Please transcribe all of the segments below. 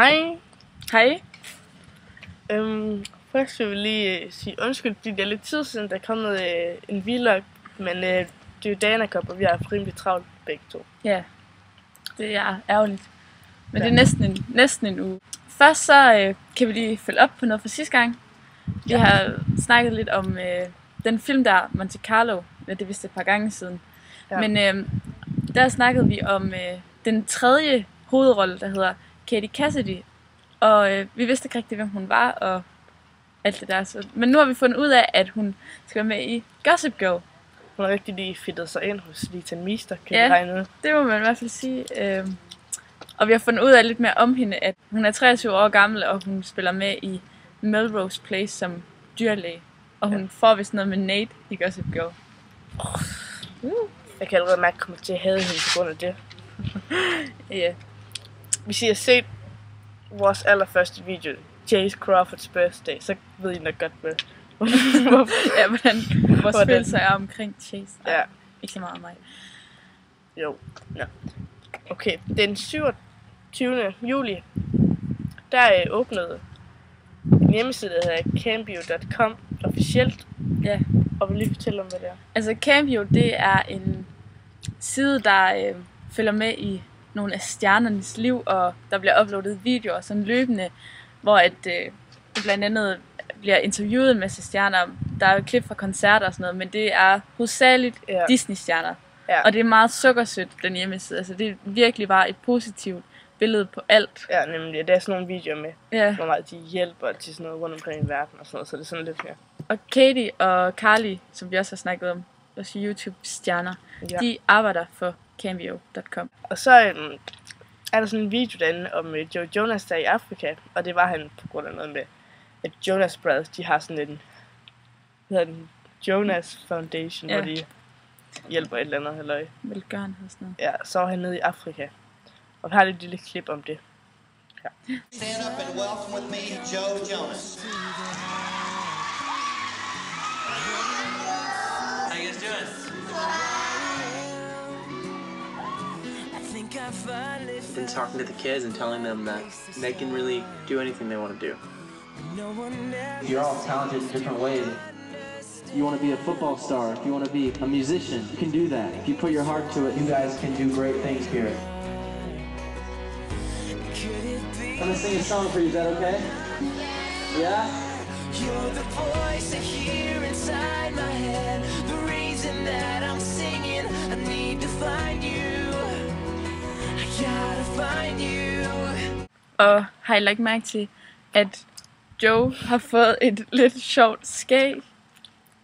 Hej. Hej. Først vil jeg lige sige undskyld, fordi det er lidt tid siden, der er kommet en vlog, men det er jo Dana Cup, og vi har haft rimelig travlt begge to. Ja, det er ærgerligt. Men det er næsten en uge. Først så kan vi lige følge op på noget fra sidste gang. Vi har snakket lidt om den film der, Monte Carlo, det vidste et par gange siden. Ja. Men der snakkede vi om den tredje hovedrolle, der hedder Katie Cassidy. Og vi vidste ikke rigtig, hvem hun var og alt det der. Så. Men nu har vi fundet ud af, at hun skal være med i Gossip Girl. Hun har rigtig lige fedtet sig ind hos Lita Meester, kan vi regne ud. Det må man i hvert fald sige. Og vi har fundet ud af lidt mere om hende, at hun er 23 år gammel, og hun spiller med i Melrose Place som dyrlæge. Og hun får vist noget med Nate i Gossip Girl. Jeg kan allerede mærke, at jeg kommer til at hade hende på grund af det. Ja. Hvis I har set vores allerførste video, Chase Crawfords birthday, så ved I nok godt, hvordan vores følelser er omkring Chase. Ja. Ikke så meget om mig. Jo. Ja. Okay, den 27. juli, der åbnede en hjemmeside, der hedder Cambio.com officielt. Ja. Og vil lige fortælle om, hvad det er. Altså Cambio, det er en side, der følger med i nogle af stjernernes liv, og der bliver uploadet videoer sådan løbende, hvor blandt andet bliver interviewet en masse stjerner. Der er jo klip fra koncerter og sådan noget, men det er hovedsageligt Disney-stjerner. Ja. Og det er meget sukkersødt, den hjemmeside. Altså det er virkelig bare et positivt billede på alt. Ja, nemlig. Der er sådan nogle videoer med, hvor meget de hjælper til sådan noget rundt omkring i verden og sådan noget, så det er sådan lidt mere. Og Katie og Carly, som vi også har snakket om, også YouTube-stjerner, de arbejder for Cambio.com. Og så er der sådan en video derinde om Joe Jonas, der er i Afrika, og det var han på grund af noget med, at Jonas Brothers, de har sådan en, hvad hedder den, Jonas Foundation, hvor de hjælper et eller andet halløj. Velgørenhed og sådan noget. Ja, så var han nede i Afrika, og vi har lidt lille klip om det. Ja. Stand up and welcome with me, Joe Jonas. How you guys doing? I've been talking to the kids and telling them that they can really do anything they want to do. You're all talented in different ways. You want to be a football star, if you want to be a musician, you can do that. If you put your heart to it, you guys can do great things here. I'm going to sing a song for you, is that okay? Yeah? You're the voice I hear inside my head. The reason that I'm singing, I need to find you. I gotta find you. Og har I lagt mærke til, at Joe har fået et lidt sjovt skæg?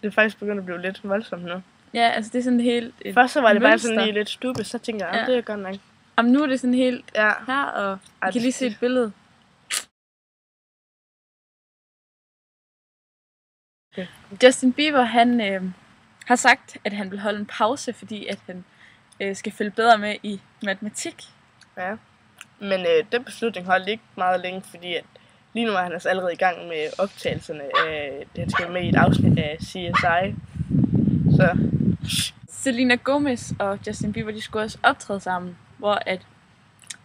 Det er faktisk begyndt at blive lidt voldsomt nu. Ja, altså det er sådan helt et først så var det mønster. bare sådan lidt stube, så tænker jeg, det er godt nok. Jamen nu er det sådan helt her, og I kan lige se et billede. Okay. Justin Bieber, han har sagt, at han vil holde en pause, fordi at han skal følge bedre med i matematik. Ja. Men den beslutning holdt ikke meget længe, fordi at lige nu er han altså allerede i gang med optagelserne af, han skal med i et afsnit af CSI. Så. Selena Gomez og Justin Bieber, de skulle også optræde sammen, hvor at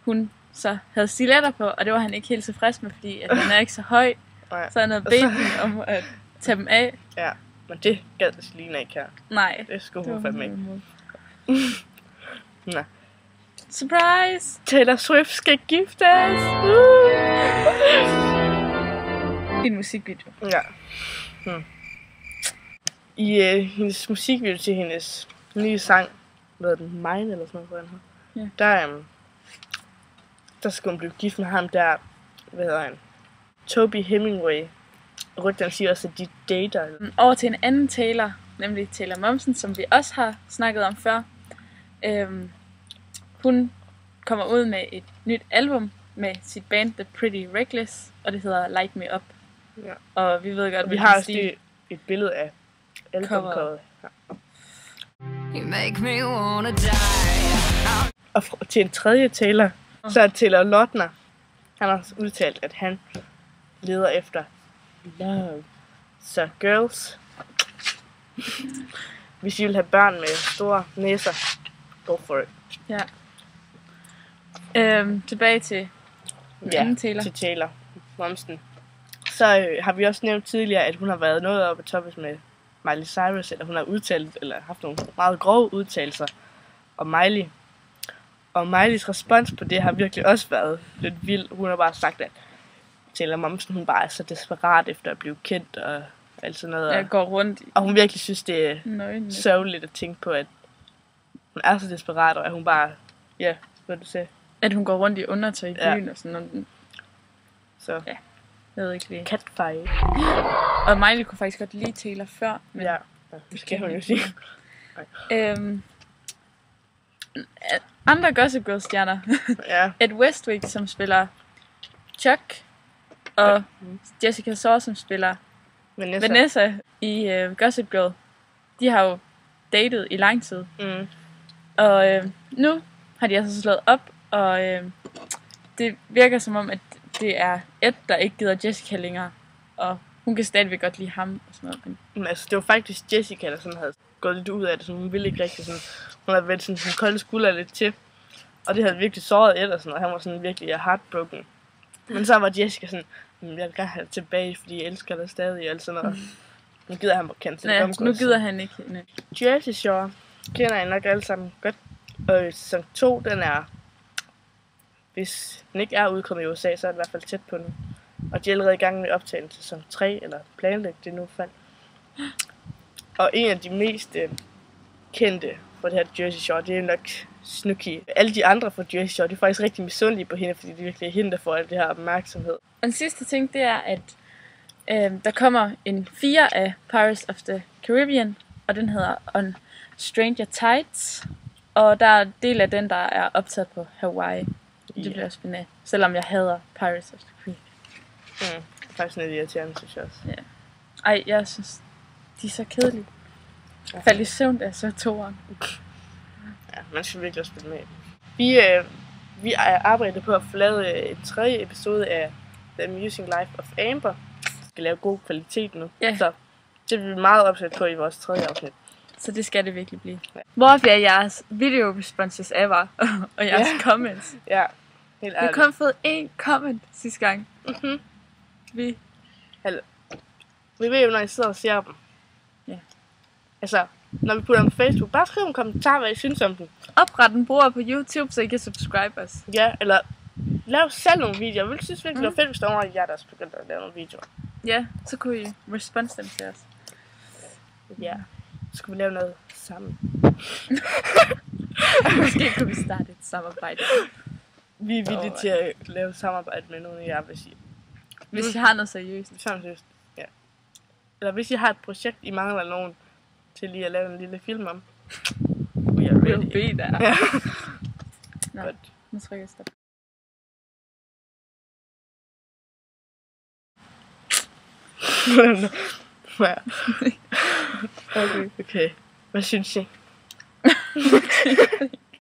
hun så havde stiletter på, og det var han ikke helt tilfreds med, fordi at han er ikke så høj. Så han havde bedt om at tage dem af. Ja, men det gad Selena ikke her. Nej. Det skulle hun fandme ikke. Nej. Surprise! Taylor Swift skal giftes! I en musikvideo. Ja. I hendes musikvideo til hendes nye sang, hvad er den, Mine eller sådan noget, der skal hun blive gift med ham der, hvad hedder han, Toby Hemingway. Og rygterne siger også, at de dater. Over til en anden Taylor, nemlig Taylor Momsen, som vi også har snakket om før. Hun kommer ud med et nyt album med sit band The Pretty Reckless, og det hedder Light Me Up. Ja. Og vi ved godt, vi har også et billede af albumcoveret. Ja. You make me wanna die. Og til en tredje Taylor, så er Taylor Lautner. Han har udtalt, at han leder efter love. Så girls, hvis I vil have børn med store næser, go for it. Ja. Tilbage til anden Taylor. til Taylor Momsen. Så har vi også nævnt tidligere, at hun har været noget oppe at toppes med Miley Cyrus, eller hun har udtalt, eller haft nogle meget grove udtalelser om Miley. Og Miley's respons på det har virkelig også været lidt vild. Hun har bare sagt, at Taylor Momsen, hun bare er så desperat efter at blive kendt og alt sådan noget. Jeg går rundt i Og hun virkelig synes, det er nøgne. sørgeligt at tænke på, at hun er så desperat, og at hun bare, ja, hvad du siger. At hun går rundt i undertøj i byen og sådan noget. Så Ja. Jeg ved ikke lige. catfight. Og Miley kunne faktisk godt lide Taylor før. Men Ja, det skal hun jo sige. Andre Gossip Girl stjerner. Ja, Ed Westwick, som spiller Chuck. Og Jessica Soar, som spiller Vanessa i Gossip Girl. De har jo datet i lang tid. Mm. Og nu har de altså slået op. Og det virker som om, at det er Ed, der ikke gider Jessica længere. Og hun kan stadigvæk godt lide ham og sådan noget. Men altså, det var faktisk Jessica, der sådan havde gået lidt ud af det, så hun ville ikke rigtig sådan, hun havde vendt sådan en kold skulder lidt til. Og det havde virkelig såret Ed og sådan noget, han var sådan virkelig heartbroken. Men så var Jessica sådan, jeg vil gerne have det tilbage, fordi jeg elsker dig stadig og alt sådan noget. Nu gider han på kanten. Ja, nu gider han ikke hende. Jersey Shore kender I nok alle sammen godt. Og sæson 2, den er, hvis den ikke er udkommet i USA, så er den i hvert fald tæt på nu. Og de er allerede i gang med at optage til sæson 3, eller planlægge det nu fald. Og en af de mest kendte for det her Jersey Shore, det er nok Snooki. Alle de andre fra Jersey Shore, de er faktisk rigtig misundelige på hende, fordi det virkelig er hende, der får al det her opmærksomhed. Og den sidste ting, det er, at der kommer en 4 af Pirates of the Caribbean, og den hedder On Stranger Tides. Og der er en del af den, der er optaget på Hawaii. Det bliver spændende, selvom jeg hader Pirates of the Caribbean. Det er faktisk lidt irriterende, synes jeg også. Ja. Ej, jeg synes, de er så kedelige. Jeg faldt i søvn, da jeg så toeren. Ja, man skal virkelig også spille med. Vi arbejder på at få lavet en 3. episode af The Amusing Life of Amber. Vi skal lave god kvalitet nu. Ja. Så det er vi meget opsat på i vores 3. afsnit. Så det skal det virkelig blive. Hvor bliver jeres video responses ever? Og jeres comments? Ja, helt Vi har ærligt. kun fået 1 comment sidste gang. Mhm. Vi Vi ved jo, når I sidder og ser dem. Ja. Altså, når vi putter dem på Facebook, bare skriv en kommentar, hvad I synes om den. opret en bruger på YouTube, så I kan subscribe os. Ja, eller lav selv nogle videoer. Jeg synes virkelig, det var fedt, hvis der var jer, der også begyndte at lave nogle videoer. Ja, så kunne I response dem til os. Ja, så skulle vi lave noget sammen. Måske kunne vi starte et samarbejde. Vi er villige til at lave et samarbejde med nogle af jer, Hvis I har noget seriøst. Seriøst, ja. Eller hvis I har et projekt, I mangler nogen til lige at lave en lille film om. We are We'll ready. be der. Ja. Nå, Godt. nu trykker jeg stop. Ja. Okay. Hvad synes I?